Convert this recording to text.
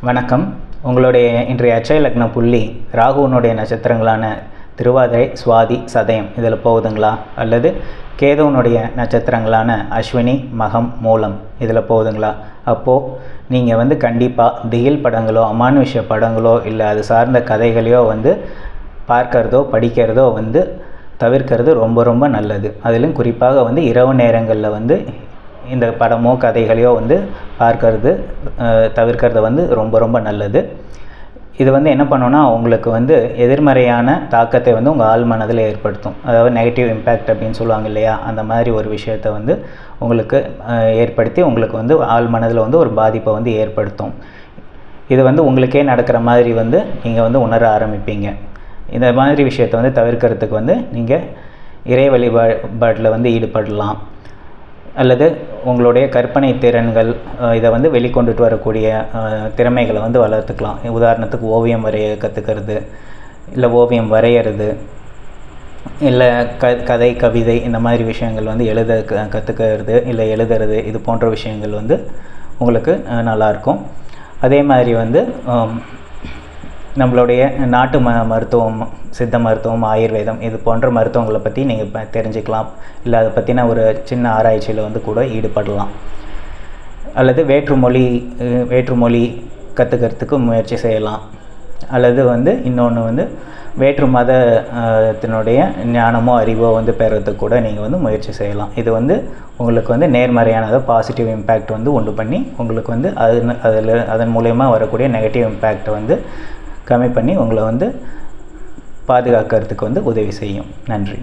வணக்கம். உங்களுடைய இன்றைய அட்சய லக்ன புள்ளி ராகுவனுடைய நட்சத்திரங்களான திருவாதிரை, சுவாதி, சதயம் இதில் போகுதுங்களா? அல்லது கேதுவனுடைய நட்சத்திரங்களான அஸ்வினி, மகம், மூலம் இதில் போகுதுங்களா? அப்போது நீங்கள் கண்டிப்பாக திகில் படங்களோ, அமானுஷ்ய படங்களோ, இல்லை அது சார்ந்த கதைகளையோ பார்க்கறதோ படிக்கிறதோ தவிர்க்கிறது ரொம்ப ரொம்ப நல்லது. அதிலும் குறிப்பாக இரவு நேரங்களில் இந்த படமோ கதைகளையோ பார்க்கறது தவிர்க்கிறது ரொம்ப ரொம்ப நல்லது. இது என்ன பண்ணுன்னா உங்களுக்கு எதிர்மறையான தாக்கத்தை உங்கள் ஆள் மனதில் ஏற்படுத்தும். அதாவது நெகட்டிவ் இம்பேக்ட் அப்படின்னு சொல்லுவாங்க இல்லையா, அந்த மாதிரி ஒரு விஷயத்தை உங்களுக்கு ஏற்படுத்தி உங்களுக்கு ஆள் மனதில் ஒரு பாதிப்பை ஏற்படுத்தும். இது உங்களுக்கே நடக்கிற மாதிரி நீங்கள் உணர ஆரம்பிப்பீங்க. இந்த மாதிரி விஷயத்தை தவிர்க்கிறதுக்கு நீங்கள் இறை வழிபாட்டில் ஈடுபடலாம். அல்லது உங்களுடைய கற்பனை திறன்கள் இதை வெளிக்கொண்டுட்டு வரக்கூடிய திறமைகளை வளர்த்துக்கலாம். உதாரணத்துக்கு ஓவியம் வரைய கற்றுக்கிறது, இல்லை ஓவியம் வரைகிறது, இல்லை கதை, கவிதை இந்த மாதிரி விஷயங்கள் எழுத கற்றுக்கிறது, இல்லை எழுதுறது, இது போன்ற விஷயங்கள் உங்களுக்கு நல்லாயிருக்கும். அதே மாதிரி நம்மளுடைய நாட்டு மருத்துவம், சித்த மருத்துவம், ஆயுர்வேதம் இது போன்ற மருத்துவங்களை பற்றி நீங்கள் தெரிஞ்சுக்கலாம். இல்லை அதை பற்றின ஒரு சின்ன ஆராய்ச்சியில் கூட ஈடுபடலாம். அல்லது வேற்றுமொழி கற்றுக்கிறதுக்கு முயற்சி செய்யலாம். அல்லது இன்னொன்று வேற்று மதத்தினுடைய ஞானமோ அறிவோ பெறத்துக்கு கூட நீங்கள் முயற்சி செய்யலாம். இது உங்களுக்கு நேர்மறையானதை பாசிட்டிவ் இம்பேக்ட் உண்டு பண்ணி உங்களுக்கு அதன் மூலயமா வரக்கூடிய நெகட்டிவ் இம்பேக்டை கம்மி பண்ணி உங்களை பாதுகாக்கிறதுக்கு உதவி செய்யும். நன்றி.